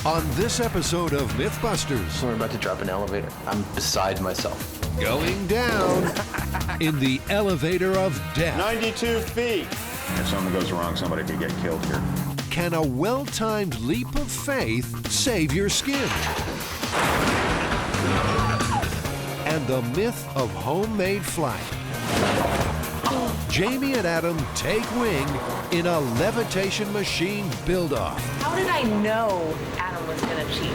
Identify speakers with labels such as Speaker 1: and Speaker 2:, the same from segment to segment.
Speaker 1: On this episode of Mythbusters,
Speaker 2: We're about to drop an elevator. I'm beside myself.
Speaker 1: going down in the elevator of death.
Speaker 3: 92 feet.
Speaker 4: If something goes wrong, somebody could get killed here.
Speaker 1: Can a well-timed leap of faith save your skin? And the myth of homemade flight. Jamie and Adam take wing in a levitation machine build-off.
Speaker 5: How did I know Adam was going to cheat?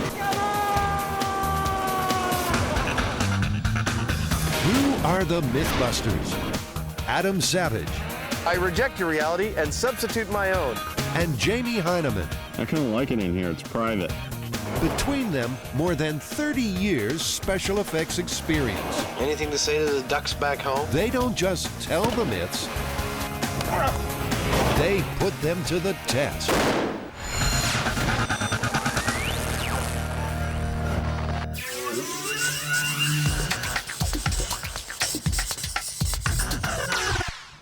Speaker 1: Who are the Mythbusters? Adam Savage
Speaker 3: I reject your reality and substitute my own.
Speaker 1: and Jamie Hyneman.
Speaker 4: I kind of like it in here. It's private.
Speaker 1: Between them, more than 30 years special effects experience.
Speaker 2: Anything to say to the ducks back home?
Speaker 1: They don't just tell the myths, they put them to the test.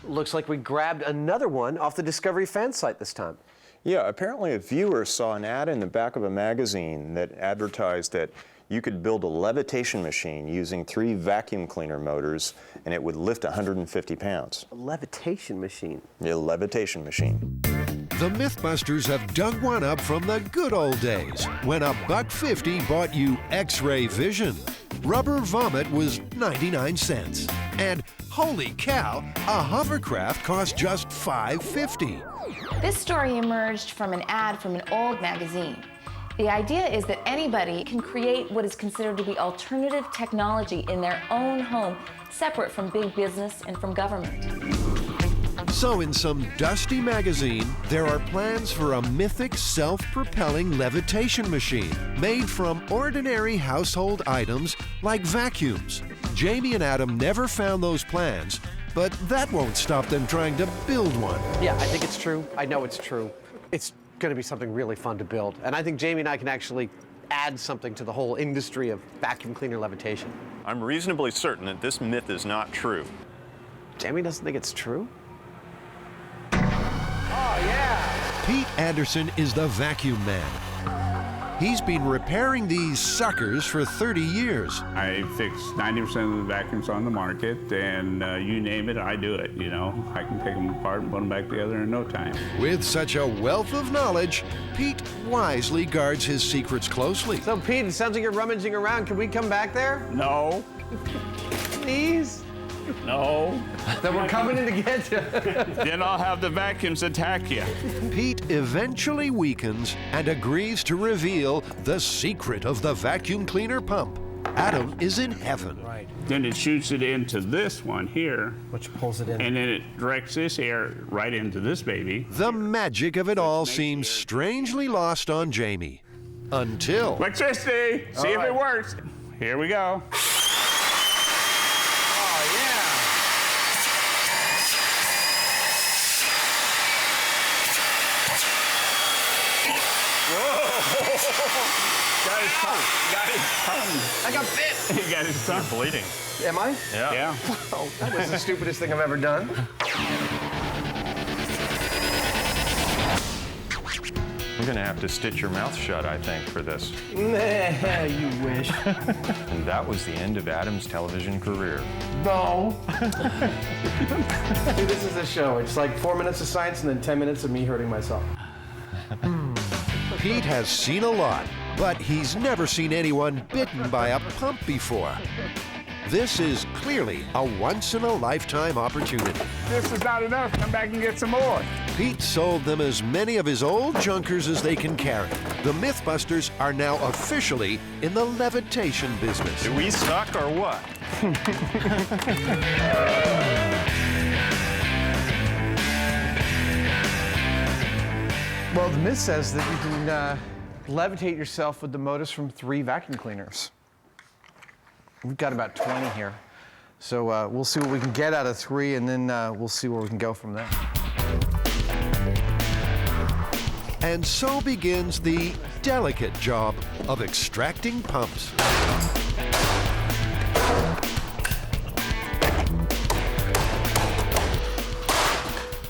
Speaker 3: Looks like we grabbed another one off the Discovery fan site this time.
Speaker 6: Yeah, apparently a viewer saw an ad in the back of a magazine that advertised that you could build a levitation machine using 3 vacuum cleaner motors and it would lift 150 pounds.
Speaker 3: A levitation machine.
Speaker 6: A levitation machine.
Speaker 1: The Mythbusters have dug one up from the good old days when a $1.50 bought you X-ray vision. Rubber vomit was 99 cents. And holy cow, a hovercraft cost just $5.50.
Speaker 5: This story emerged from an ad from an old magazine. The idea is that anybody can create what is considered to be alternative technology in their own home, separate from big business and from government.
Speaker 1: So in some dusty magazine, there are plans for a mythic self-propelling levitation machine made from ordinary household items like vacuums. Jamie and Adam never found those plans, but that won't stop them trying to build one.
Speaker 3: Yeah, I think it's true. I know it's true. It's going to be something really fun to build. And I think Jamie and I can actually add something to the whole industry of vacuum cleaner levitation.
Speaker 7: I'm reasonably certain that this myth is not true.
Speaker 3: Jamie doesn't think it's true?
Speaker 1: Pete Anderson is the vacuum man. He's been repairing these suckers for 30 years.
Speaker 8: I fix 90% of the vacuums on the market, and you name it, I do it, you know. I can take them apart and put them back together in no time.
Speaker 1: With such a wealth of knowledge, Pete wisely guards his secrets closely.
Speaker 3: So, Pete, it sounds like you're rummaging around. Can we come back there?
Speaker 8: No,
Speaker 3: Please?
Speaker 8: no.
Speaker 3: Then we're coming in to get you.
Speaker 8: Then I'll have the vacuums attack you.
Speaker 1: Pete eventually weakens and agrees to reveal the secret of the vacuum cleaner pump. Adam is in heaven.
Speaker 3: Right.
Speaker 8: Then it shoots it into this one here,
Speaker 3: Which pulls it in.
Speaker 8: and then it directs this air right into this baby.
Speaker 1: The magic of it all seems strangely lost on Jamie. Until...
Speaker 8: Electricity! See if it works. Here we go. Got his tongue.
Speaker 3: I got bit.
Speaker 8: He got his tongue.
Speaker 7: Bleeding.
Speaker 3: Am I?
Speaker 8: Yeah.
Speaker 3: Oh, that was the stupidest thing I've ever done.
Speaker 7: I'm gonna have to stitch your mouth shut, I think, for this.
Speaker 3: Nah, you wish.
Speaker 7: And that was the end of Adam's television career.
Speaker 3: No. See, this is a show. It's like 4 minutes of science and then 10 minutes of me hurting myself.
Speaker 1: Pete has seen a lot, but he's never seen anyone bitten by a pump before. This is clearly a once-in-a-lifetime opportunity.
Speaker 8: This is not enough. Come back and get some more.
Speaker 1: Pete sold them as many of his old junkers as they can carry. The Mythbusters are now officially in the levitation business.
Speaker 7: Do we suck or what?
Speaker 3: Well, the myth says that you can levitate yourself with the motors from 3 vacuum cleaners. We've got about 20 here. So we'll see what we can get out of 3, and then we'll see where we can go from there.
Speaker 1: And so begins the delicate job of extracting pumps.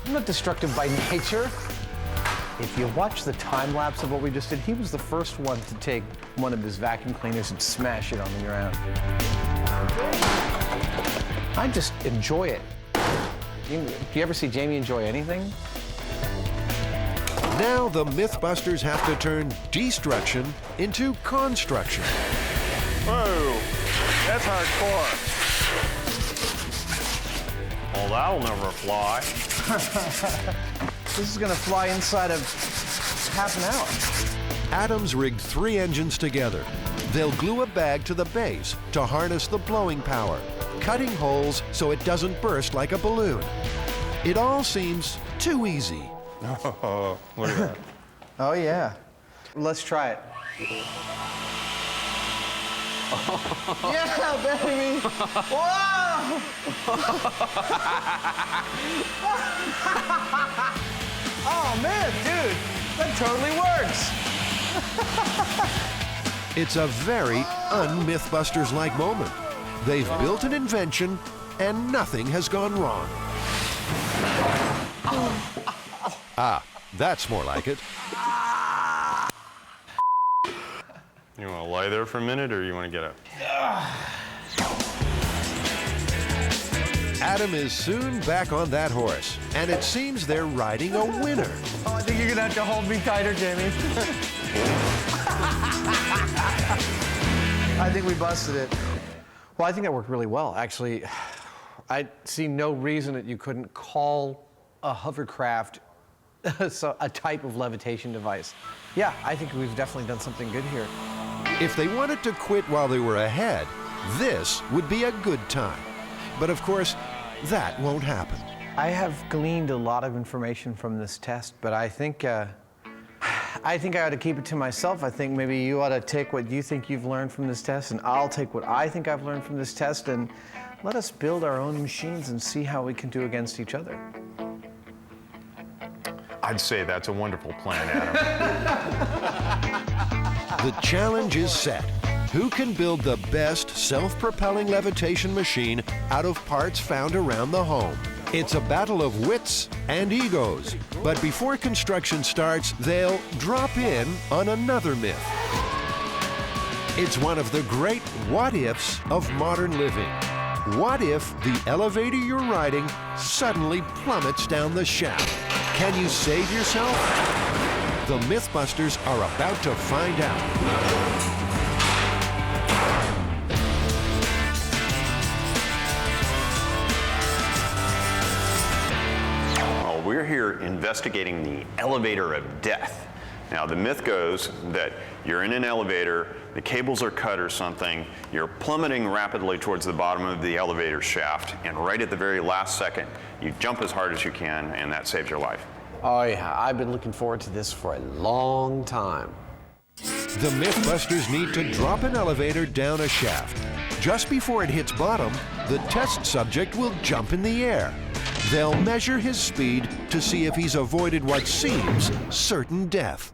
Speaker 3: I'm not destructive by nature. If you watch the time lapse of what we just did, he was the first one to take one of his vacuum cleaners and smash it on the ground. I just enjoy it. Do you ever see Jamie enjoy anything?
Speaker 1: Now the Mythbusters have to turn destruction into construction.
Speaker 7: Whoa, that's hardcore. Well, that'll never fly.
Speaker 3: This is gonna fly inside of half an hour.
Speaker 1: Adam's rigged 3 engines together. They'll glue a bag to the base to harness the blowing power, cutting holes so it doesn't burst like a balloon. It all seems too easy.
Speaker 7: Oh, look at that.
Speaker 3: Oh yeah. Let's try it. Yeah, baby! Whoa! Oh man, dude, that totally works.
Speaker 1: It's a very un-Mythbusters-like moment. They've built an invention and nothing has gone wrong. Ah, that's more like it.
Speaker 7: You want to lie there for a minute, or you want to get up?
Speaker 1: Adam is soon back on that horse, and it seems they're riding a winner.
Speaker 3: Oh, I think you're gonna have to hold me tighter, Jamie. I think we busted it. Well, I think that worked really well, actually. I see no reason that you couldn't call a hovercraft a type of levitation device. Yeah, I think we've definitely done something good here.
Speaker 1: If they wanted to quit while they were ahead, this would be a good time. But of course, that won't happen.
Speaker 3: I have gleaned a lot of information from this test, but I think I ought to keep it to myself. I think maybe you ought to take what you think you've learned from this test, and I'll take what I think I've learned from this test, and let us build our own machines and see how we can do against each other.
Speaker 7: I'd say that's a wonderful plan, Adam.
Speaker 1: The challenge is set. Who can build the best self-propelling levitation machine out of parts found around the home? It's a battle of wits and egos. But before construction starts, they'll drop in on another myth. It's one of the great what-ifs of modern living. What if the elevator you're riding suddenly plummets down the shaft? Can you save yourself? The Mythbusters are about to find out.
Speaker 6: We're here investigating the elevator of death. Now, the myth goes that you're in an elevator, the cables are cut or something, you're plummeting rapidly towards the bottom of the elevator shaft, and right at the very last second, you jump as hard as you can, and that saves your life.
Speaker 9: Oh yeah, I've been looking forward to this for a long time.
Speaker 1: The Mythbusters need to drop an elevator down a shaft. Just before it hits bottom, the test subject will jump in the air. They'll measure his speed to see if he's avoided what seems certain death.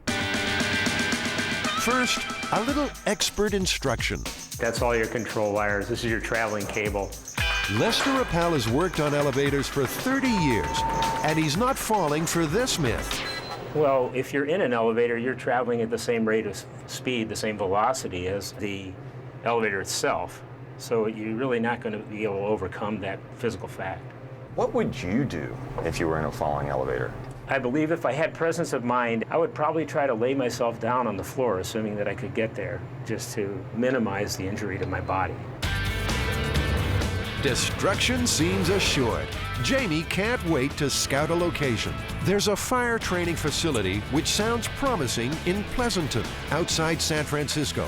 Speaker 1: First, a little expert instruction.
Speaker 10: That's all your control wires. This is your traveling cable.
Speaker 1: Lester Rappel has worked on elevators for 30 years, and he's not falling for this myth.
Speaker 10: Well, if you're in an elevator, you're traveling at the same rate of speed, the same velocity as the elevator itself. So you're really not going to be able to overcome that physical fact.
Speaker 6: What would you do if you were in a falling elevator?
Speaker 10: I believe if I had presence of mind, I would probably try to lay myself down on the floor, assuming that I could get there, just to minimize the injury to my body.
Speaker 1: Destruction seems assured. Jamie can't wait to scout a location. There's a fire training facility which sounds promising in Pleasanton, outside San Francisco.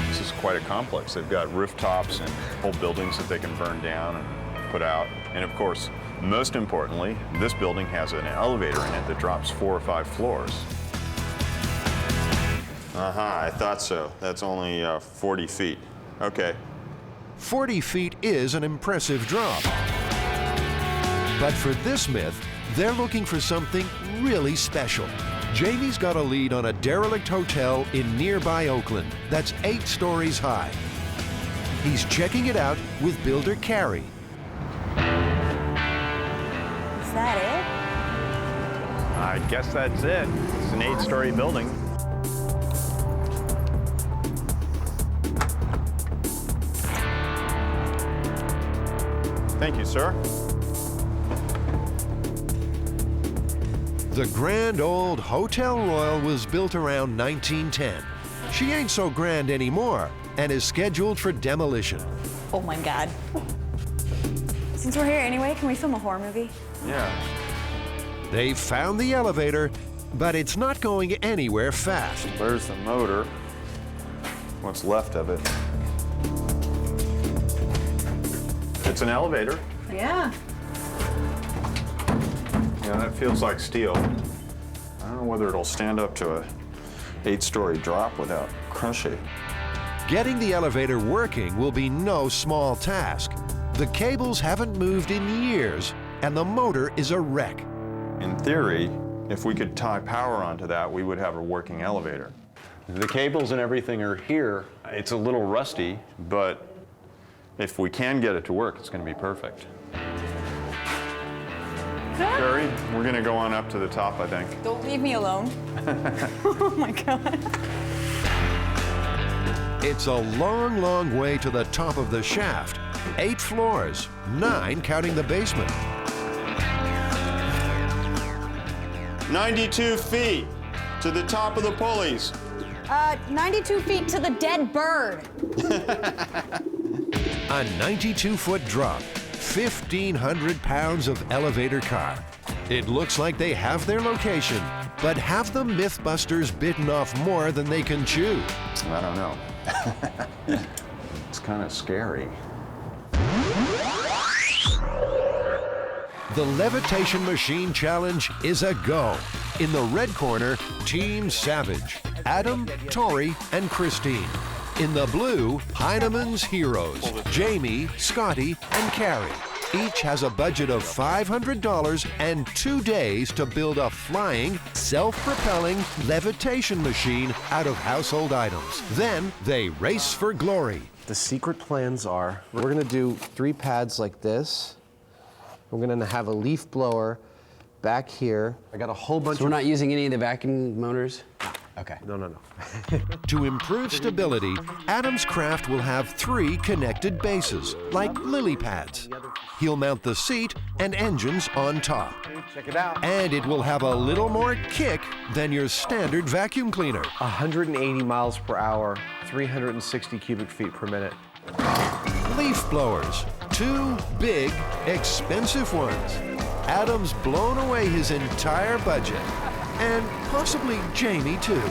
Speaker 7: This is quite a complex. They've got rooftops and whole buildings that they can burn down and put out. And of course, most importantly, this building has an elevator in it that drops 4 or 5 floors. I thought so. That's only 40 feet. Okay.
Speaker 1: 40 feet is an impressive drop. But for this myth, they're looking for something really special. Jamie's got a lead on a derelict hotel in nearby Oakland that's 8 stories high. He's checking it out with builder Carrie.
Speaker 11: Is that it?
Speaker 7: I guess that's it. an 8-story building. Thank you, sir.
Speaker 1: The grand old Hotel Royal was built around 1910. She ain't so grand anymore and is scheduled for demolition.
Speaker 11: Oh my God. Since we're here anyway, can we film a horror movie?
Speaker 7: Yeah.
Speaker 1: They've found the elevator, but it's not going anywhere fast.
Speaker 7: There's the motor. What's left of it. It's an elevator.
Speaker 11: Yeah.
Speaker 7: Yeah, that feels like steel. I don't know whether it'll stand up to a 8-story drop without crushing.
Speaker 1: Getting the elevator working will be no small task. The cables haven't moved in years, and the motor is a wreck.
Speaker 7: In theory, if we could tie power onto that, we would have a working elevator. The cables and everything are here. It's a little rusty, but if we can get it to work, it's going to be perfect. Carrie, we're going to go on up to the top, I think.
Speaker 11: Don't leave me alone. Oh my God.
Speaker 1: It's a long, long way to the top of the shaft. 8 floors, 9 counting the basement.
Speaker 7: 92 feet to the top of the pulleys.
Speaker 11: 92 feet to the dead bird.
Speaker 1: A 92-foot drop, 1,500 pounds of elevator car. It looks like they have their location, but have the Mythbusters bitten off more than they can chew?
Speaker 7: I don't know. It's kind of scary.
Speaker 1: The levitation machine challenge is a go. In the red corner, Team Savage, Adam, Tori, and Christine. In the blue, Hyneman's heroes, Jamie, Scotty, and Carrie. Each has a budget of $500 and 2 days to build a flying, self-propelling levitation machine out of household items. Then they race for glory.
Speaker 3: The secret plans are, we're gonna do 3 pads like this. We're gonna have a leaf blower back here. I got a whole bunch
Speaker 9: So we're not using any of the vacuum motors? Okay.
Speaker 3: No.
Speaker 1: To improve stability, Adam's craft will have 3 connected bases, like lily pads. He'll mount the seat and engines on top.
Speaker 3: Check it out.
Speaker 1: And it will have a little more kick than your standard vacuum cleaner.
Speaker 3: 180 miles per hour, 360 cubic feet per minute.
Speaker 1: Leaf blowers, 2 big, expensive ones. Adam's blown away his entire budget. And possibly Jamie, too.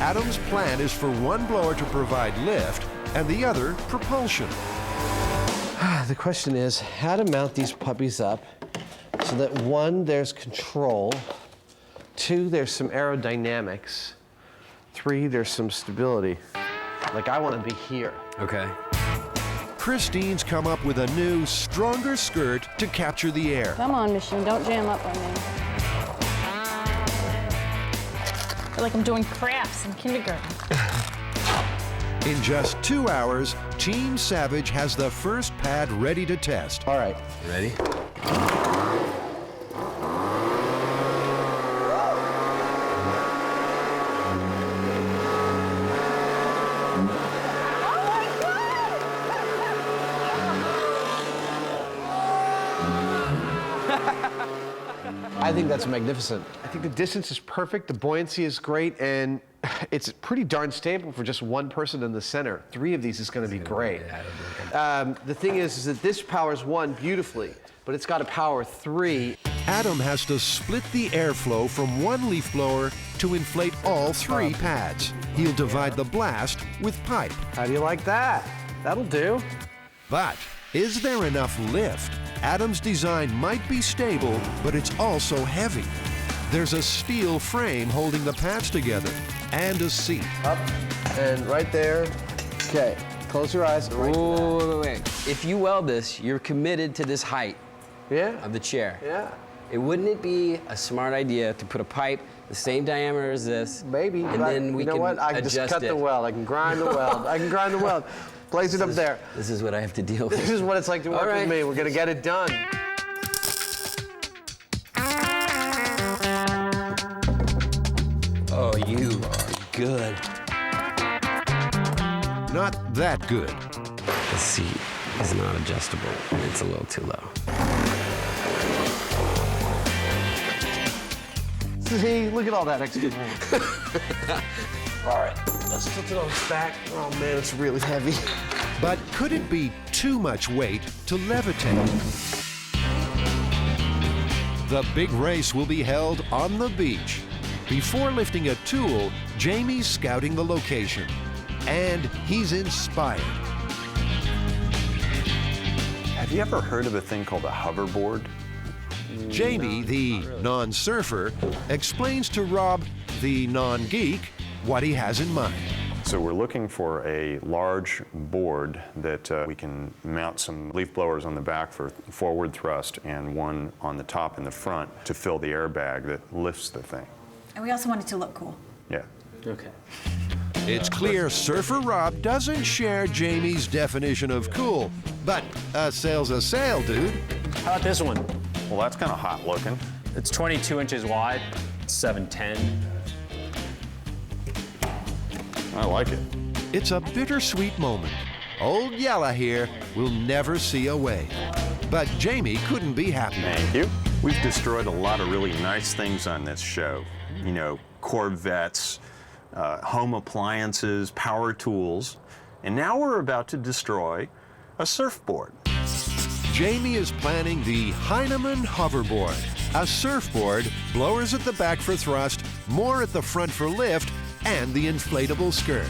Speaker 1: Adam's plan is for one blower to provide lift and the other propulsion.
Speaker 3: The question is how to mount these puppies up so that 1, there's control, 2, there's some aerodynamics, 3, there's some stability. Like I want to be here.
Speaker 9: Okay.
Speaker 1: Christine's come up with a new, stronger skirt to capture the air.
Speaker 11: Come on, machine, don't jam up on me.
Speaker 12: I feel like I'm doing crafts in kindergarten.
Speaker 1: In just 2 hours, Team Savage has the first pad ready to test.
Speaker 3: All right.
Speaker 9: Ready?
Speaker 3: I think that's magnificent. I think the distance is perfect, the buoyancy is great, and it's pretty darn stable for just 1 person in the center. 3 of these is going to be great. The thing is that this powers 1 beautifully, but it's got to power 3.
Speaker 1: Adam has to split the airflow from 1 leaf blower to inflate all 3 pads. He'll divide the blast with pipe.
Speaker 3: How do you like that? That'll do.
Speaker 1: But is there enough lift? Adam's design might be stable, but it's also heavy. There's a steel frame holding the pads together and a seat.
Speaker 3: Up and right there. Okay, close your eyes. Right
Speaker 9: Wait. If you weld this, you're committed to this height of the chair.
Speaker 3: Yeah.
Speaker 9: Wouldn't it be a smart idea to put a pipe the same diameter as this?
Speaker 3: Maybe.
Speaker 9: And then we
Speaker 3: you know
Speaker 9: can
Speaker 3: what? I can
Speaker 9: adjust
Speaker 3: just cut
Speaker 9: it.
Speaker 3: the weld. I can grind the weld. I can grind the weld. Place it up there.
Speaker 9: This is what I have to deal with.
Speaker 3: This is what it's like to work with me. We're gonna get it done.
Speaker 1: not that good.
Speaker 9: The seat is not adjustable, and it's a little too low.
Speaker 3: See, look at all that extra room. All right, let's tilt it on its back. Oh man, it's really heavy.
Speaker 1: But could it be too much weight to levitate? The big race will be held on the beach. Before lifting a tool, Jamie's scouting the location, and he's inspired.
Speaker 6: Have you ever heard of a thing called a hoverboard?
Speaker 1: Jamie, the non-surfer, explains to Rob, the non-geek, what he has in mind.
Speaker 6: So we're looking for a large board that we can mount some leaf blowers on the back for forward thrust and one on the top and the front to fill the airbag that lifts the thing.
Speaker 11: And we also want it to look cool.
Speaker 6: Yeah.
Speaker 9: Okay.
Speaker 1: It's clear Surfer Rob doesn't share Jamie's definition of cool, but a sail's a sail, dude.
Speaker 13: How about this one?
Speaker 6: Well, that's kind of hot looking.
Speaker 13: It's 22 inches wide, 7'10".
Speaker 6: I like it.
Speaker 1: It's a bittersweet moment. Old Yella here will never see a way. But Jamie couldn't be happier.
Speaker 6: Thank you. We've destroyed a lot of really nice things on this show. You know, Corvettes, home appliances, power tools, and now we're about to destroy a surfboard.
Speaker 1: Jamie is planning the Hyneman hoverboard, a surfboard, blowers at the back for thrust, more at the front for lift, and the inflatable skirt.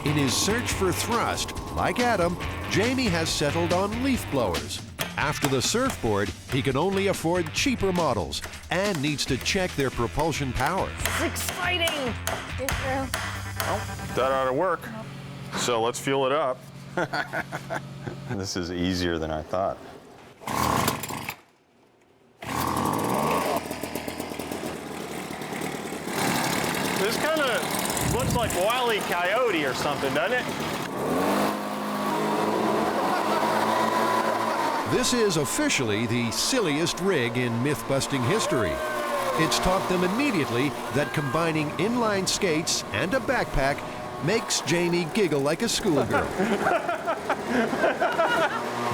Speaker 1: In his search for thrust, like Adam, Jamie has settled on leaf blowers. After the surfboard, he can only afford cheaper models and needs to check their propulsion power.
Speaker 12: It's exciting. Get through.
Speaker 6: Well, that ought to work. So let's fuel it up. This is easier than I thought.
Speaker 14: This kind of looks like Wile E. Coyote or something, doesn't it?
Speaker 1: This is officially the silliest rig in myth-busting history. It's taught them immediately that combining inline skates and a backpack makes Jamie giggle like a schoolgirl.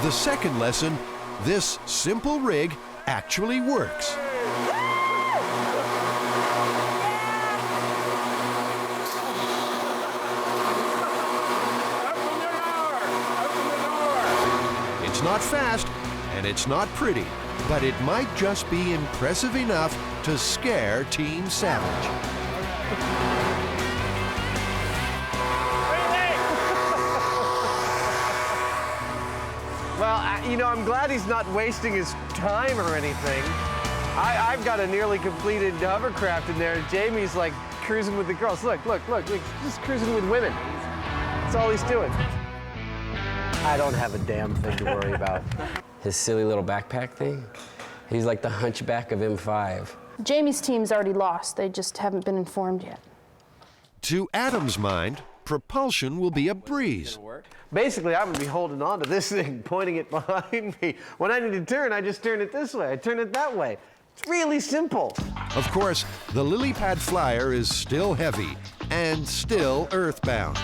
Speaker 1: The second lesson, this simple rig actually works. It's not fast, and it's not pretty, but it might just be impressive enough to scare Team Savage.
Speaker 3: Well, you know, I'm glad he's not wasting his time or anything. I've got a nearly completed hovercraft in there. Jamie's like cruising with the girls. Look, just cruising with women. That's all he's doing. I don't have a damn thing to worry about.
Speaker 9: His silly little backpack thing? He's like the hunchback of M5.
Speaker 12: Jamie's team's already lost. They just haven't been informed yet.
Speaker 1: To Adam's mind, propulsion will be a breeze.
Speaker 3: Basically, I would be holding on to this thing, pointing it behind me. When I need to turn, I just turn it this way. I turn it that way. It's really simple.
Speaker 1: Of course, the lily pad flyer is still heavy and still earthbound.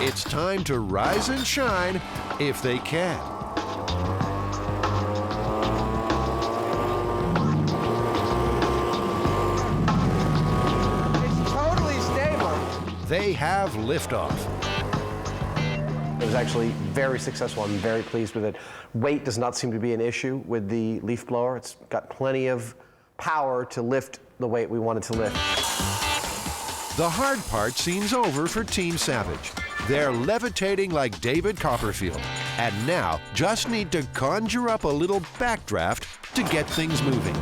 Speaker 1: It's time to rise and shine if they can.
Speaker 3: It's totally stable.
Speaker 1: They have liftoff.
Speaker 3: It was actually very successful. I'm very pleased with it. Weight does not seem to be an issue with the leaf blower. It's got plenty of power to lift the weight we wanted to lift.
Speaker 1: The hard part seems over for Team Savage. They're levitating like David Copperfield, and now just need to conjure up a little backdraft to get things moving.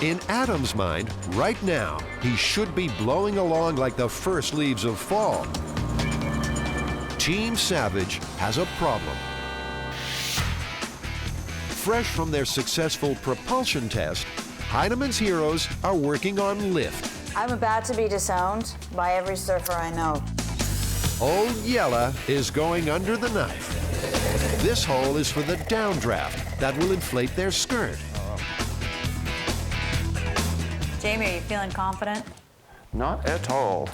Speaker 1: In Adam's mind, right now, he should be blowing along like the first leaves of fall. Team Savage has a problem. Fresh from their successful propulsion test, Hyneman's heroes are working on lift.
Speaker 15: I'm about to be disowned by every surfer I know.
Speaker 1: Old Yella is going under the knife. This hole is for the downdraft that will inflate their skirt.
Speaker 11: Jamie, are you feeling confident?
Speaker 6: Not at all.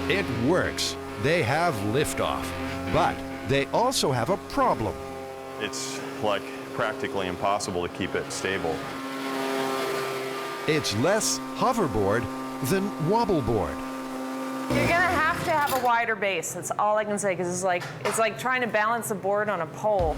Speaker 1: It works. They have liftoff, but they also have a problem.
Speaker 7: It's like practically impossible to keep it stable.
Speaker 1: It's less hoverboard than wobbleboard.
Speaker 15: You're gonna have to have a wider base. That's all I can say, because it's like trying to balance a board on a pole.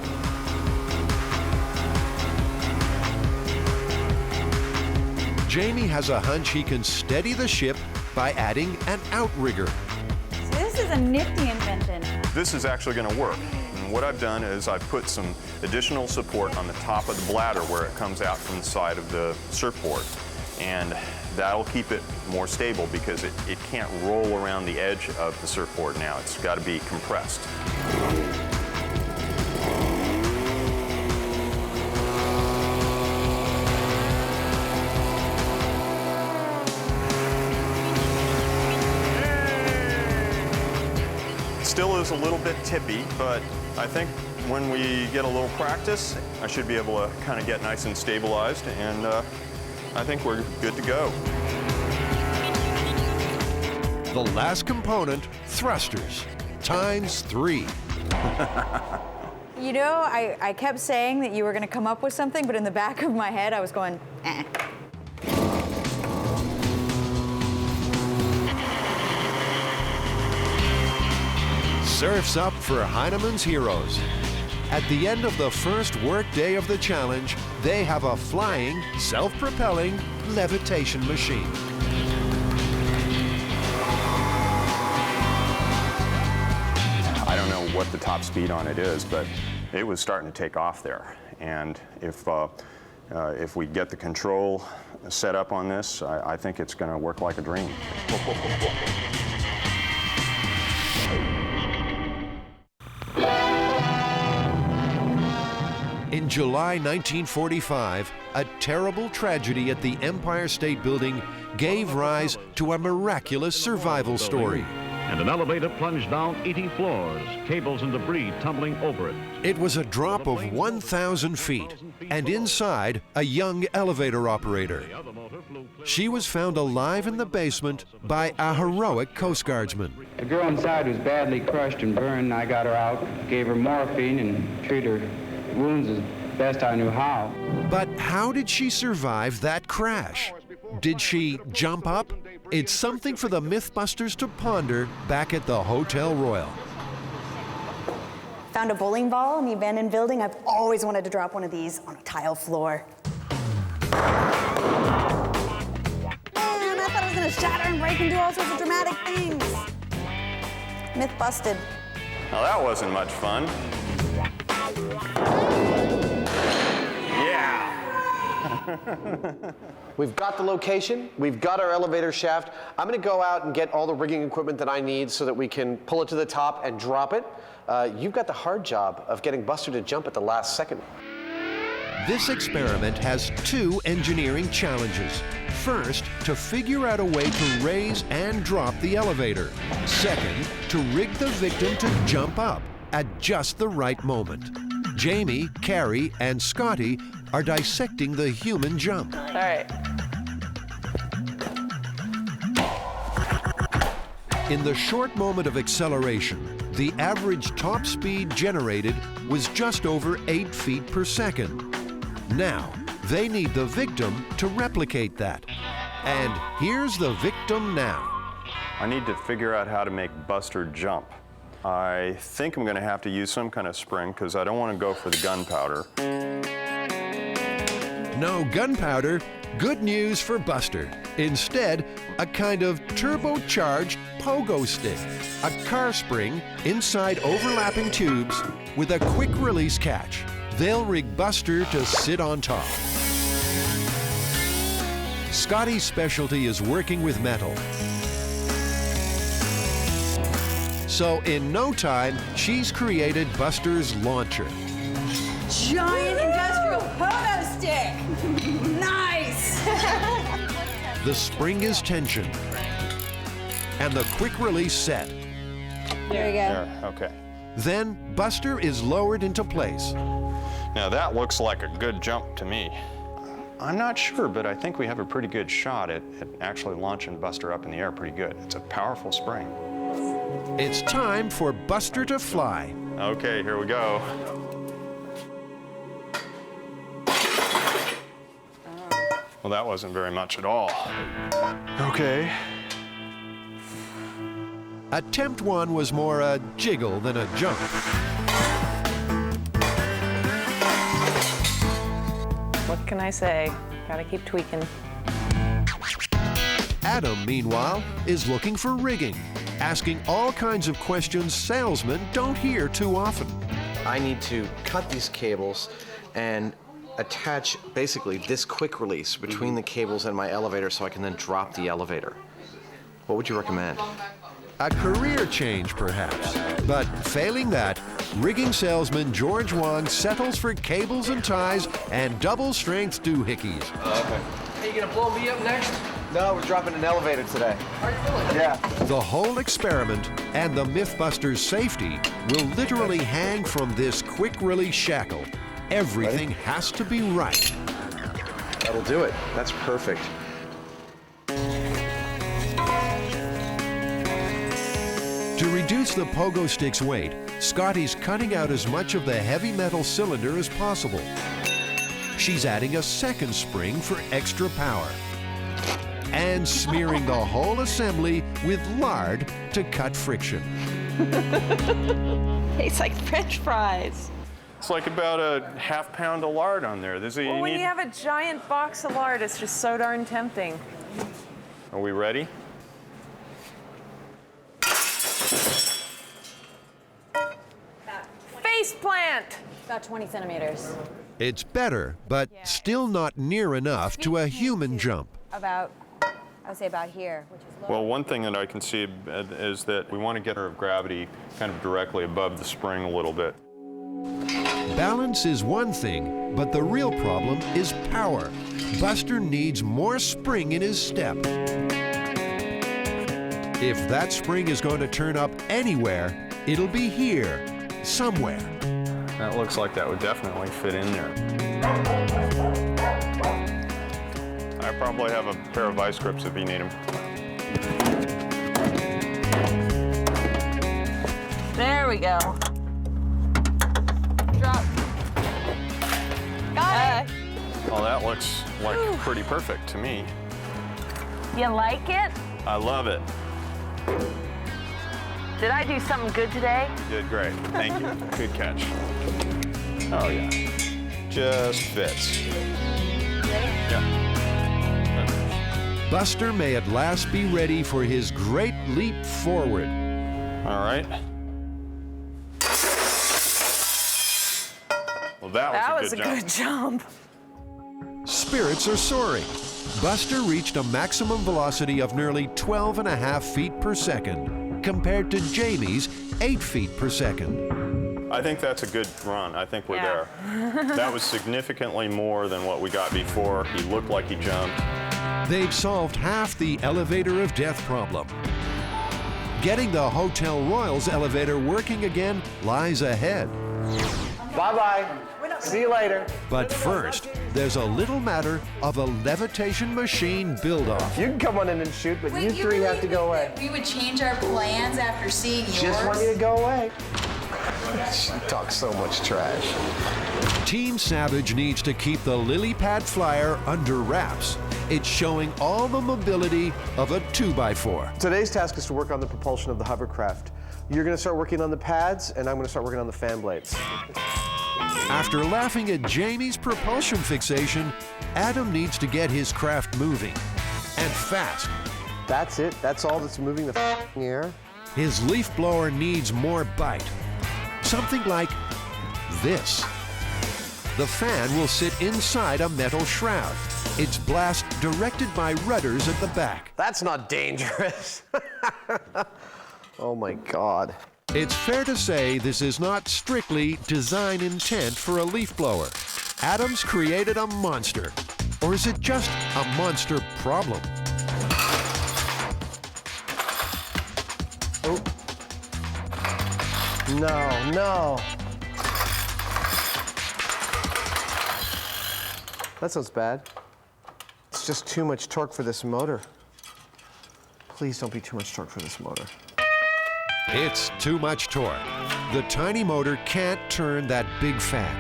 Speaker 1: Jamie has a hunch he can steady the ship by adding an outrigger.
Speaker 11: So this is a nifty invention.
Speaker 7: This is actually going to work. And what I've done is I've put some additional support on the top of the bladder where it comes out from the side of the surfboard. And that'll keep it more stable because it can't roll around the edge of the surfboard now. It's got to be compressed. Still is a little bit tippy, but I think when we get a little practice, I should be able to kind of get nice and stabilized, and I think we're good to go.
Speaker 1: The last component, thrusters, ×3.
Speaker 11: You know, I kept saying that you were going to come up with something, but in the back of my head, I was going, eh.
Speaker 1: Surf's up for Hyneman's heroes. At the end of the first work day of the challenge, they have a flying, self-propelling levitation machine.
Speaker 7: I don't know what the top speed on it is, but it was starting to take off there. And if we get the control set up on this, I think it's going to work like a dream.
Speaker 1: In July 1945, a terrible tragedy at the Empire State Building gave rise to a miraculous survival story.
Speaker 16: And an elevator plunged down 80 floors, cables and debris tumbling over it.
Speaker 1: It was a drop of 1,000 feet, and inside, a young elevator operator. She was found alive in the basement by a heroic Coast Guardsman.
Speaker 17: The girl inside was badly crushed and burned. I got her out, gave her morphine, and treated her wounds as best I knew how.
Speaker 1: But how did she survive that crash? Did she jump up? It's something for the Mythbusters to ponder back at the Hotel Royal.
Speaker 11: Found a bowling ball in the abandoned building. I've always wanted to drop one of these on a tile floor. Man, I thought it was gonna shatter and break and do all sorts of dramatic things. Myth busted.
Speaker 7: Now that wasn't much fun.
Speaker 18: We've got the location, we've got our elevator shaft. I'm gonna go out and get all the rigging equipment that I need so that we can pull it to the top and drop it. You've got the hard job of getting Buster to jump at the last second.
Speaker 1: This experiment has two engineering challenges. First, to figure out a way to raise and drop the elevator. Second, to rig the victim to jump up at just the right moment. Jamie, Carrie, and Scotty are dissecting the human jump.
Speaker 15: All right.
Speaker 1: In the short moment of acceleration, the average top speed generated was just over 8 feet per second. Now, they need the victim to replicate that. And here's the victim now.
Speaker 7: I need to figure out how to make Buster jump. I think I'm going to have to use some kind of spring because I don't want to go for the gunpowder.
Speaker 1: No gunpowder, good news for Buster. Instead, a kind of turbocharged pogo stick, a car spring inside overlapping tubes with a quick release catch. They'll rig Buster to sit on top. Scotty's specialty is working with metal. So in no time, she's created Buster's launcher.
Speaker 11: Giant industrial pogo stick! Nice!
Speaker 1: The spring is tensioned, and the quick release set.
Speaker 11: There you go.
Speaker 7: There, okay.
Speaker 1: Then Buster is lowered into place.
Speaker 7: Now that looks like a good jump to me. I'm not sure, but I think we have a pretty good shot at actually launching Buster up in the air pretty good. It's a powerful spring.
Speaker 1: It's time for Buster to fly.
Speaker 7: Okay, here we go. Well, that wasn't very much at all. Okay.
Speaker 1: Attempt 1 was more a jiggle than a jump.
Speaker 15: What can I say? Gotta keep tweaking.
Speaker 1: Adam, meanwhile, is looking for rigging, asking all kinds of questions salesmen don't hear too often.
Speaker 18: I need to cut these cables and attach basically this quick release between the cables and my elevator so I can then drop the elevator. What would you recommend?
Speaker 1: A career change, perhaps. But failing that, rigging salesman George Wong settles for cables and ties and double-strength doohickeys.
Speaker 18: Okay. Are you gonna blow me up next? No, we're dropping an elevator today. Are you really? Yeah.
Speaker 1: The whole experiment and the Mythbusters' safety will literally hang from this quick-release shackle. Everything has to be right.
Speaker 18: That'll do it. That's perfect.
Speaker 1: To reduce the pogo stick's weight, Scotty's cutting out as much of the heavy metal cylinder as possible. She's adding a second spring for extra power. And smearing the whole assembly with lard to cut friction.
Speaker 11: Tastes like French fries.
Speaker 7: It's like about a half pound of lard on there.
Speaker 15: Well, when you have a giant box of lard, it's just so darn tempting.
Speaker 7: Are we ready?
Speaker 15: Face plant!
Speaker 11: About 20 centimeters.
Speaker 1: It's better, but still not near enough to a human jump.
Speaker 11: About, I would say about here, which is low.
Speaker 7: Well, one thing that I can see is that we want to get our gravity kind of directly above the spring a little bit.
Speaker 1: Balance is one thing, but the real problem is power. Buster needs more spring in his step. If that spring is going to turn up anywhere, it'll be here, somewhere.
Speaker 7: That looks like that would definitely fit in there. I probably have a pair of vice grips if you need them.
Speaker 15: There we go. Drop. Got it.
Speaker 7: Well, that looks like pretty perfect to me.
Speaker 15: You like it?
Speaker 7: I love it.
Speaker 15: Did I do something good today?
Speaker 7: You did great. Thank you. Good catch. Oh, yeah. Just fits. Yeah.
Speaker 1: Buster may at last be ready for his great leap forward.
Speaker 7: All right. Well, that was a good jump.
Speaker 1: Spirits are soaring. Buster reached a maximum velocity of nearly 12.5 feet per second, compared to Jamie's 8 feet per second.
Speaker 7: I think that's a good run. I think we're there. That was significantly more than what we got before. He looked like he jumped.
Speaker 1: They've solved half the elevator of death problem. Getting the Hotel Royals elevator working again lies ahead.
Speaker 18: Bye-bye. See you later.
Speaker 1: But first, there's a little matter of a levitation machine build-off.
Speaker 18: You can come on in and shoot, but you three have to go away.
Speaker 19: We would change our plans after seeing yours.
Speaker 18: Just want you to go away. She talks so much trash.
Speaker 1: Team Savage needs to keep the lily pad flyer under wraps. It's showing all the mobility of a 2x4.
Speaker 18: Today's task is to work on the propulsion of the hovercraft. You're going to start working on the pads, and I'm going to start working on the fan blades.
Speaker 1: After laughing at Jamie's propulsion fixation, Adam needs to get his craft moving, and fast.
Speaker 18: That's it. That's all that's moving the air.
Speaker 1: His leaf blower needs more bite. Something like this. The fan will sit inside a metal shroud. Its blast directed by rudders at the back.
Speaker 18: That's not dangerous. Oh my God.
Speaker 1: It's fair to say this is not strictly design intent for a leaf blower. Adam's created a monster, Or is it just a monster problem?
Speaker 18: Oh. No, no. That sounds bad. It's just too much torque for this motor. Please don't be too much torque for this motor.
Speaker 1: It's too much torque. The tiny motor can't turn that big fan.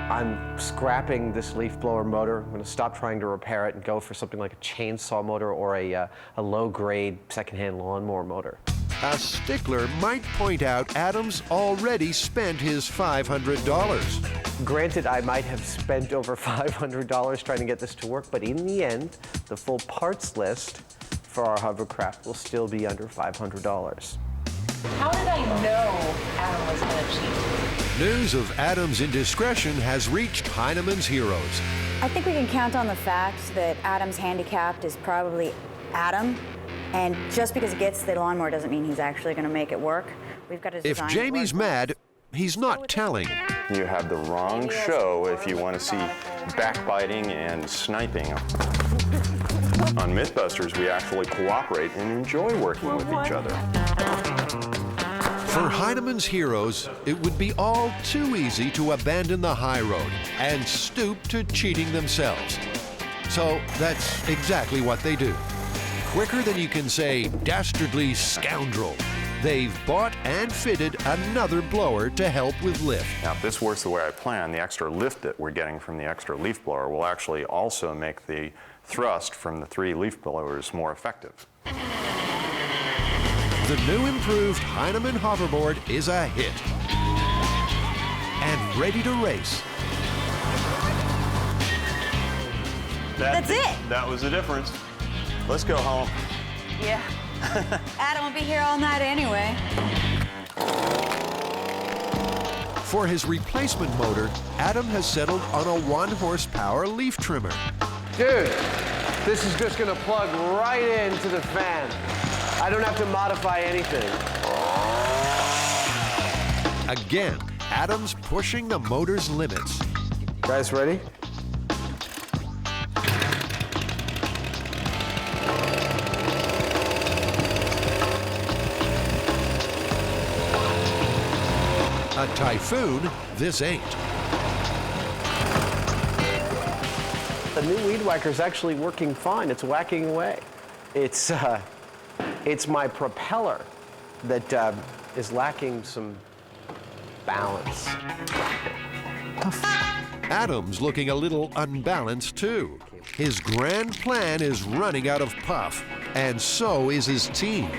Speaker 18: I'm scrapping this leaf blower motor. I'm going to stop trying to repair it and go for something like a chainsaw motor or a low-grade secondhand lawnmower motor.
Speaker 1: A stickler might point out Adams already spent his $500.
Speaker 18: Granted, I might have spent over $500 trying to get this to work, but in the end, the full parts list for our hovercraft will still be under $500.
Speaker 15: How did I know Adam was going to cheat?
Speaker 1: News of Adam's indiscretion has reached Hyneman's heroes.
Speaker 20: I think we can count on the fact that Adam's handicapped is probably Adam. And just because he gets the lawnmower doesn't mean he's actually going to make it work. We've got to design.
Speaker 1: If Jamie's mad, he's not telling.
Speaker 6: You have the wrong show if you want to see backbiting and sniping. On Mythbusters, we actually cooperate and enjoy working with each other.
Speaker 1: For Hyneman's heroes, it would be all too easy to abandon the high road and stoop to cheating themselves. So that's exactly what they do. Quicker than you can say dastardly scoundrel, they've bought and fitted another blower to help with lift.
Speaker 6: Now, if this works the way I plan, the extra lift that we're getting from the extra leaf blower will actually also make the thrust from the 3 leaf blowers more effective.
Speaker 1: The new improved Hyneman hoverboard is a hit and ready to race.
Speaker 11: That's it.
Speaker 7: That was the difference. Let's go home.
Speaker 11: Yeah. Adam will be here all night anyway.
Speaker 1: For his replacement motor, Adam has settled on a 1-horsepower leaf trimmer.
Speaker 18: Dude, this is just going to plug right into the fan. I don't have to modify anything.
Speaker 1: Again, Adam's pushing the motor's limits.
Speaker 18: Guys ready?
Speaker 1: A typhoon, this ain't.
Speaker 18: The new weed whacker's actually working fine. It's whacking away. It's my propeller that is lacking some balance.
Speaker 1: Adam's looking a little unbalanced too. His grand plan is running out of puff, and so is his team.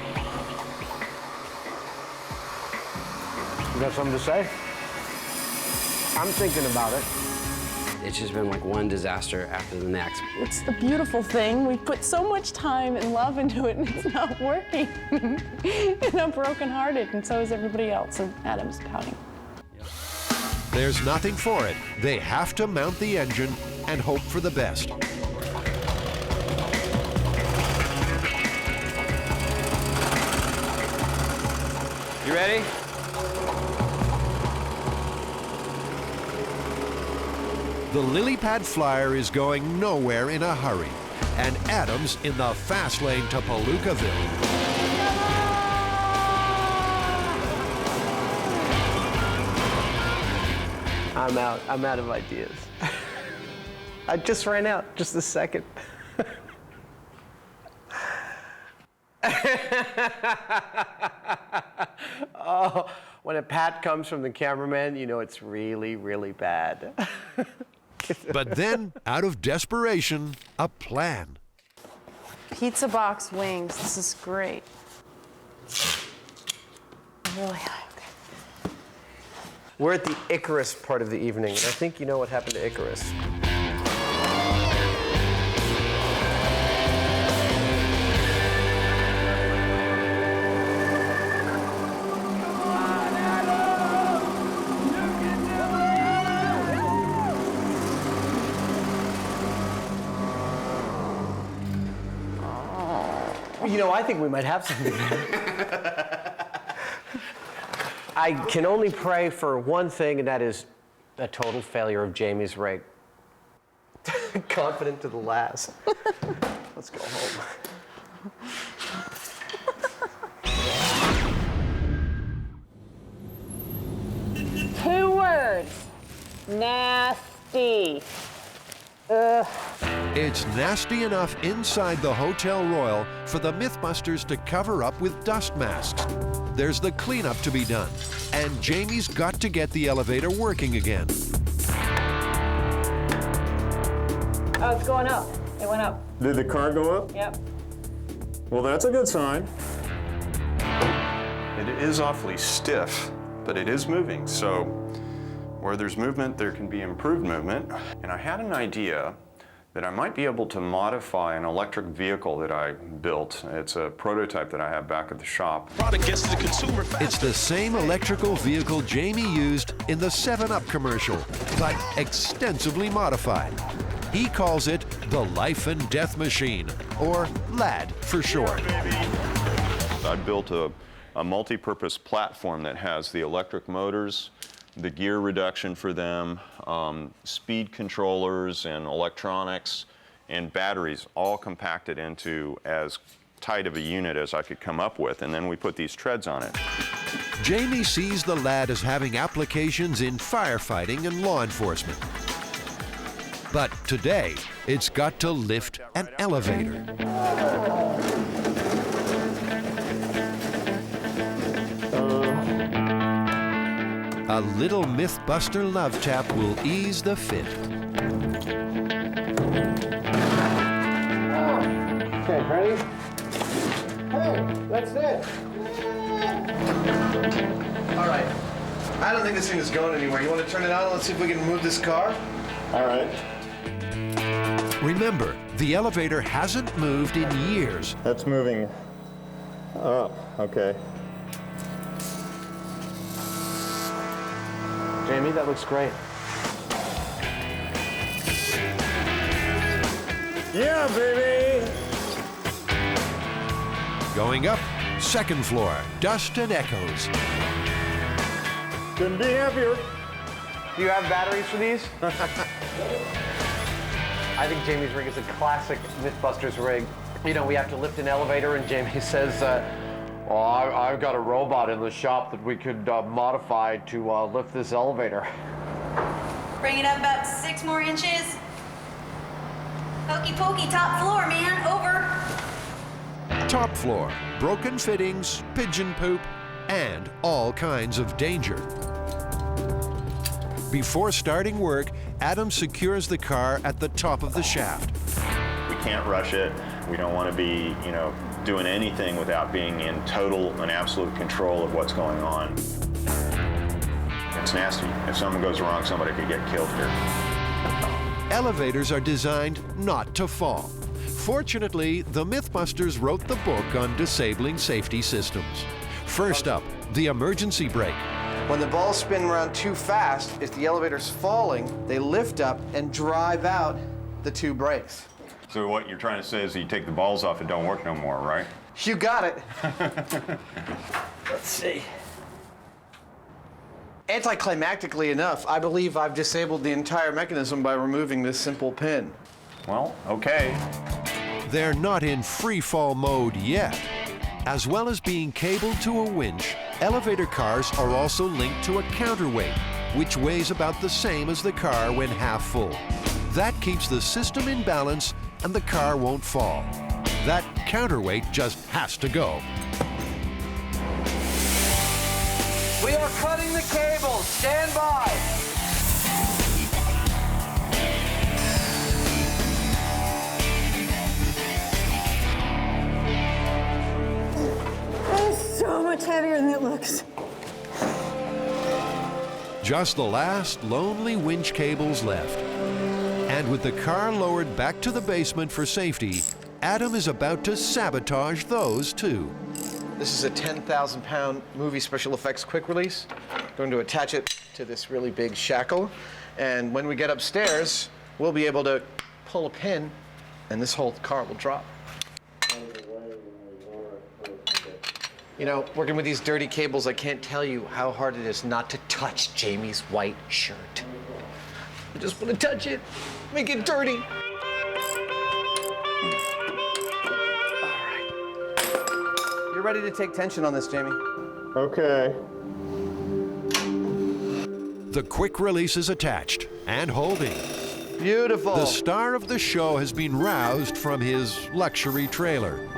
Speaker 18: You got something to say? I'm thinking about it.
Speaker 9: It's just been like one disaster after the next.
Speaker 12: It's the beautiful thing. We put so much time and love into it, and it's not working. And I'm brokenhearted, and so is everybody else, and Adam's pouting.
Speaker 1: There's nothing for it. They have to mount the engine and hope for the best.
Speaker 9: You ready?
Speaker 1: The lily pad flyer is going nowhere in a hurry, and Adam's in the fast lane to Palookaville.
Speaker 18: I'm out. I'm out of ideas. I just ran out just a second. Oh, when a pat comes from the cameraman, you know it's really, really bad.
Speaker 1: But then, out of desperation, a plan.
Speaker 15: Pizza box wings. This is great. Really high.
Speaker 18: We're at the Icarus part of the evening, and I think you know what happened to Icarus. You know, I think we might have something. I can only pray for one thing, and that is a total failure of Jamie's rig. Confident to the last. Let's go home.
Speaker 12: 2 words. Nasty. Ugh.
Speaker 1: It's nasty enough inside the Hotel Royal for the Mythbusters to cover up with dust masks. There's the cleanup to be done, and Jamie's got to get the elevator working again.
Speaker 12: Oh, it's going up. It went up.
Speaker 7: Did the car go up?
Speaker 12: Yep.
Speaker 7: Well, that's a good sign. It is awfully stiff, but it is moving. So where there's movement, there can be improved movement. And I had an idea that I might be able to modify an electric vehicle that I built. It's a prototype that I have back at the shop.
Speaker 1: It's the same electrical vehicle Jamie used in the 7-Up commercial, but extensively modified. He calls it the Life and Death Machine, or LAD for short.
Speaker 7: I built a multi-purpose platform that has the electric motors, the gear reduction for them, speed controllers and electronics, and batteries all compacted into as tight of a unit as I could come up with, and then we put these treads on it.
Speaker 1: Jamie sees the LAD as having applications in firefighting and law enforcement. But today, it's got to lift an elevator. A little Mythbuster love tap will ease the fit.
Speaker 18: Okay, ready? Hey, that's it. All right. I don't think this thing is going anywhere. You want to turn it on? Let's see if we can move this car.
Speaker 7: All right.
Speaker 1: Remember, the elevator hasn't moved in years.
Speaker 7: That's moving up, okay.
Speaker 18: Jamie, that looks great.
Speaker 7: Yeah, baby!
Speaker 1: Going up, 2nd floor, dust and echoes.
Speaker 7: Couldn't be happier.
Speaker 18: Do you have batteries for these? I think Jamie's rig is a classic Mythbusters rig. You know, we have to lift an elevator, and Jamie says, well, I've got a robot in the shop that we could modify to lift this elevator.
Speaker 19: Bring it up about 6 more inches. Hokey pokey, top floor, man, over.
Speaker 1: Top floor, broken fittings, pigeon poop, and all kinds of danger. Before starting work, Adam secures the car at the top of the shaft.
Speaker 7: We can't rush it. We don't want to be, doing anything without being in total and absolute control of what's going on. It's nasty. If something goes wrong, somebody could get killed here.
Speaker 1: Elevators are designed not to fall. Fortunately, the Mythbusters wrote the book on disabling safety systems. First up, the emergency brake.
Speaker 18: When the balls spin around too fast, if the elevator's falling, they lift up and drive out the 2 brakes.
Speaker 7: So what you're trying to say is you take the balls off, it don't work no more, right?
Speaker 18: You got it. Let's see. Anticlimactically enough, I believe I've disabled the entire mechanism by removing this simple pin.
Speaker 7: Well, okay.
Speaker 1: They're not in free fall mode yet. As well as being cabled to a winch, elevator cars are also linked to a counterweight, which weighs about the same as the car when half full. That keeps the system in balance and the car won't fall. That counterweight just has to go.
Speaker 18: We are cutting the cables. Stand by.
Speaker 11: It's so much heavier than it looks.
Speaker 1: Just the last lonely winch cables left. And with the car lowered back to the basement for safety, Adam is about to sabotage those too.
Speaker 18: This is a 10,000-pound movie special effects quick release. Going to attach it to this really big shackle. And when we get upstairs, we'll be able to pull a pin and this whole car will drop. You know, working with these dirty cables, I can't tell you how hard it is not to touch Jamie's white shirt.
Speaker 3: I just want to touch it, make it dirty. You're ready to take tension on this, Jamie.
Speaker 7: Okay.
Speaker 1: The quick release is attached and holding.
Speaker 18: Beautiful.
Speaker 1: The star of the show has been roused from his luxury trailer.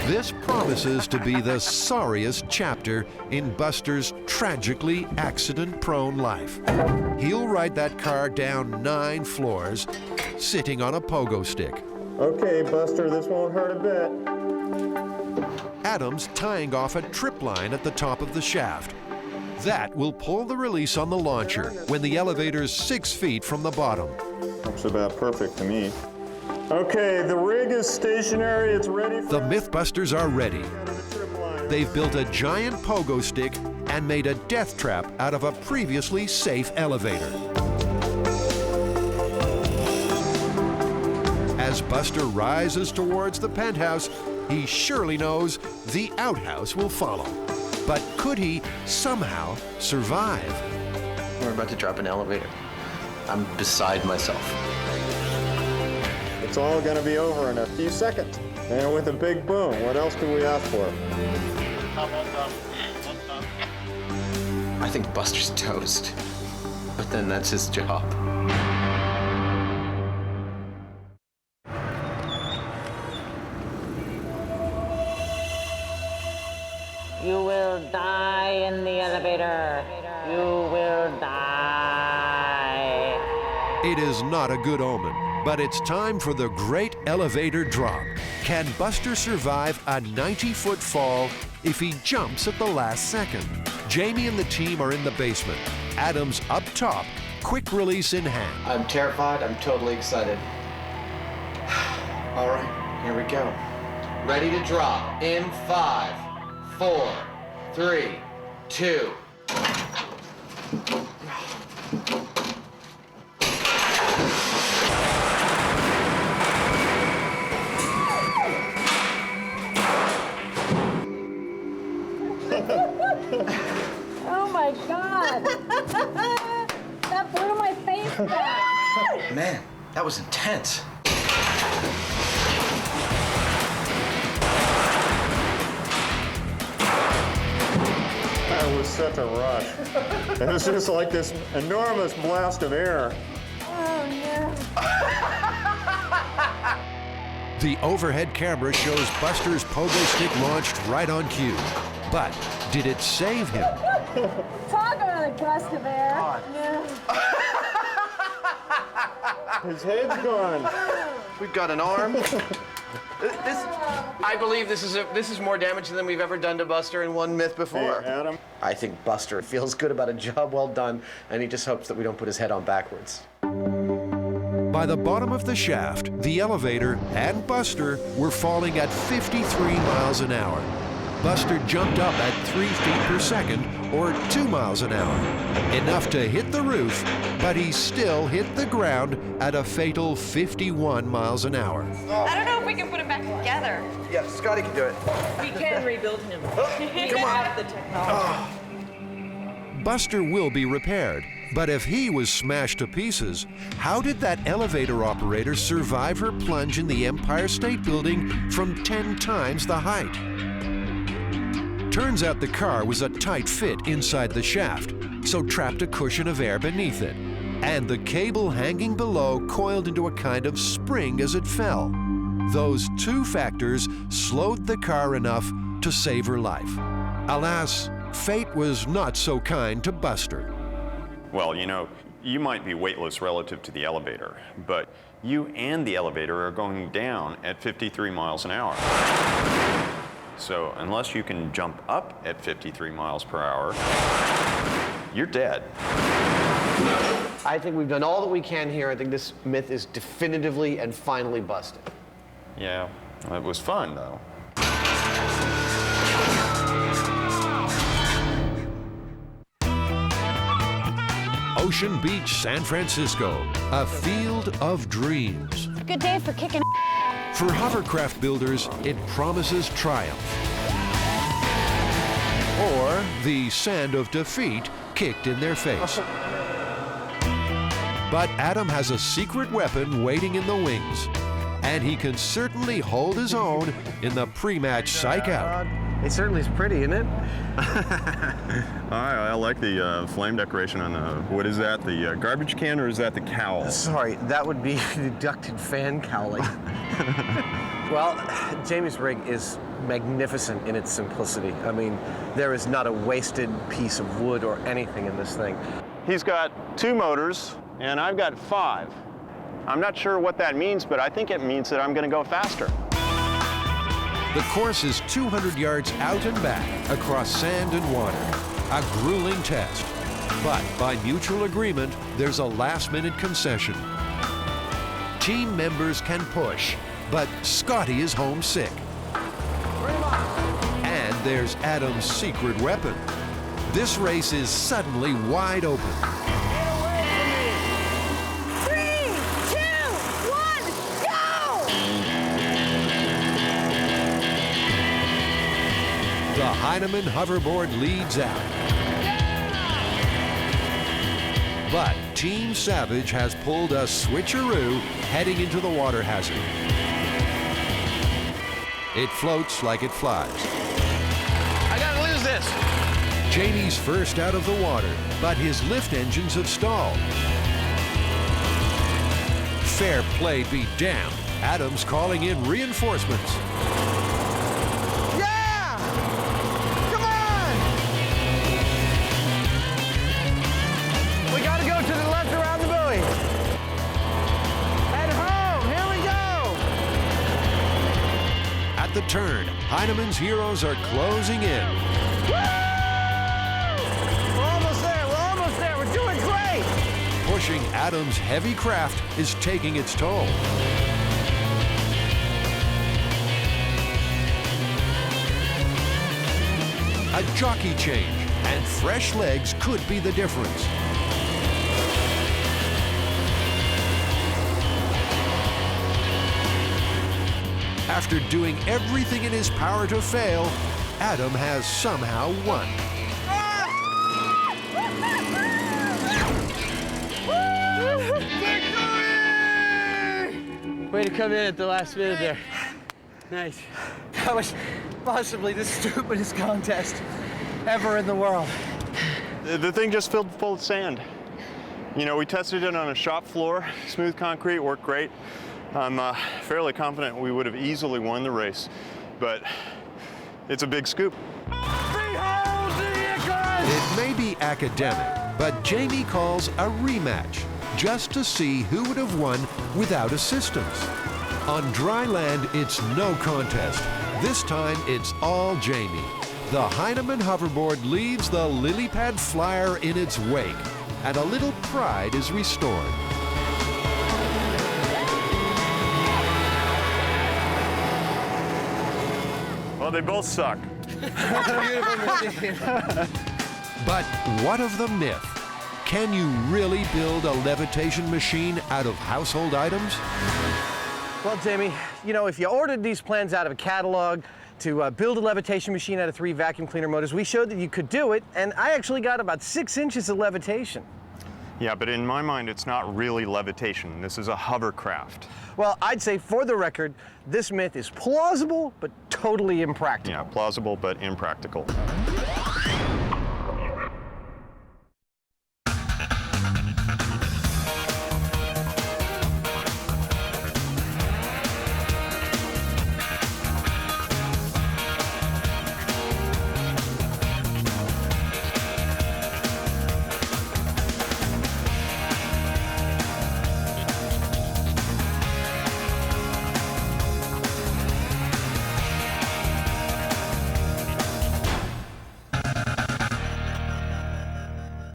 Speaker 1: This promises to be the sorriest chapter in Buster's tragically accident-prone life. He'll ride that car down 9 floors, sitting on a pogo stick.
Speaker 7: Okay, Buster, this won't hurt a bit.
Speaker 1: Adam's tying off a trip line at the top of the shaft. That will pull the release on the launcher when the elevator's 6 feet from the bottom.
Speaker 7: Looks about perfect to me. Okay, the rig is stationary. It's ready for...
Speaker 1: The Mythbusters are ready. They've built a giant pogo stick and made a death trap out of a previously safe elevator. As Buster rises towards the penthouse, he surely knows the outhouse will follow. But could he somehow survive?
Speaker 2: We're about to drop an elevator. I'm beside myself.
Speaker 7: It's all going to be over in a few seconds. And with a big boom, what else can we ask for?
Speaker 2: I think Buster's toast. But then that's his job.
Speaker 21: You will die in the elevator. You will die.
Speaker 1: It is not a good omen, but it's time for the great elevator drop. Can Buster survive a 90-foot fall if he jumps at the last second? Jamie and the team are in the basement. Adam's up top, quick release in hand.
Speaker 18: I'm terrified. I'm totally excited. All right, here we go. Ready to drop in 5, 4, 3, 2.
Speaker 21: Oh my God! That blew my face back.
Speaker 2: Man, that was intense.
Speaker 7: That was such a rush. It was just like this enormous blast of air.
Speaker 21: Oh no.
Speaker 1: The overhead camera shows Buster's pogo stick launched right on cue. But did it save him?
Speaker 21: Talk about a gust of air.
Speaker 7: His head's gone.
Speaker 18: We've got an arm. I believe this is more damage than we've ever done to Buster in one myth before.
Speaker 7: Hey, Adam.
Speaker 18: I think Buster feels good about a job well done, and he just hopes that we don't put his head on backwards.
Speaker 1: By the bottom of the shaft, the elevator and Buster were falling at 53 miles an hour. Buster jumped up at 3 feet per second, or 2 miles an hour. Enough to hit the roof, but he still hit the ground at a fatal 51 miles an hour.
Speaker 19: I don't know if we can put him back together.
Speaker 18: Yeah, Scotty can do it.
Speaker 15: We can rebuild him. We have the technology.
Speaker 1: Buster will be repaired, but if he was smashed to pieces, how did that elevator operator survive her plunge in the Empire State Building from 10 times the height? Turns out the car was a tight fit inside the shaft, so trapped a cushion of air beneath it. And the cable hanging below coiled into a kind of spring as it fell. Those 2 factors slowed the car enough to save her life. Alas, fate was not so kind to Buster.
Speaker 7: Well, you know, you might be weightless relative to the elevator, but you and the elevator are going down at 53 miles an hour. So unless you can jump up at 53 miles per hour, you're dead.
Speaker 18: I think we've done all that we can here. I think this myth is definitively and finally busted.
Speaker 7: Yeah, it was fun, though.
Speaker 1: Ocean Beach, San Francisco, a field of dreams.
Speaker 21: Good day for kicking.
Speaker 1: For hovercraft builders, it promises triumph. Or the sand of defeat kicked in their face. But Adam has a secret weapon waiting in the wings. And he can certainly hold his own in the pre-match psych-out.
Speaker 18: It certainly is pretty, isn't it?
Speaker 7: I like the flame decoration on the, what is that, the garbage can, or is that the cowl?
Speaker 18: Sorry, that would be the ducted fan cowling. Well, Jamie's rig is magnificent in its simplicity. I mean, there is not a wasted piece of wood or anything in this thing.
Speaker 7: He's got 2 motors, and I've got 5. I'm not sure what that means, but I think it means that I'm going to go faster.
Speaker 1: The course is 200 yards out and back across sand and water. A grueling test. But by mutual agreement, there's a last-minute concession. Team members can push, but Scotty is homesick. And there's Adam's secret weapon. This race is suddenly wide open. The Hyneman hoverboard leads out. But Team Savage has pulled a switcheroo heading into the water hazard. It floats like it flies.
Speaker 18: I gotta lose this.
Speaker 1: Jamie's first out of the water, but his lift engines have stalled. Fair play be damned. Adam's calling in reinforcements. The turn. Hyneman's heroes are closing in.
Speaker 18: Woo! We're almost there. We're almost there. We're doing great.
Speaker 1: Pushing Adam's heavy craft is taking its toll. A jockey change, and fresh legs could be the difference. After doing everything in his power to fail, Adam has somehow won.
Speaker 3: Way to come in at the last minute there. Nice. That was possibly the stupidest contest ever in the world.
Speaker 7: The thing just filled full of sand. You know, we tested it on a shop floor, smooth concrete, worked great. I'm fairly confident we would have easily won the race, but it's a big scoop.
Speaker 1: It may be academic, but Jamie calls a rematch just to see who would have won without assistance. On dry land, it's no contest. This time, it's all Jamie. The Hyneman hoverboard leaves the lily pad flyer in its wake, and a little pride is restored.
Speaker 7: Well, they both suck.
Speaker 1: But what of the myth? Can you really build a levitation machine out of household items?
Speaker 18: Well, Jamie, you know, if you ordered these plans out of a catalog to build a levitation machine out of 3 vacuum cleaner motors, we showed that you could do it, and I actually got about 6 inches of levitation.
Speaker 7: Yeah, but in my mind, it's not really levitation. This is a hovercraft.
Speaker 18: Well, I'd say, for the record, this myth is plausible, but totally impractical.
Speaker 7: Yeah, plausible, but impractical.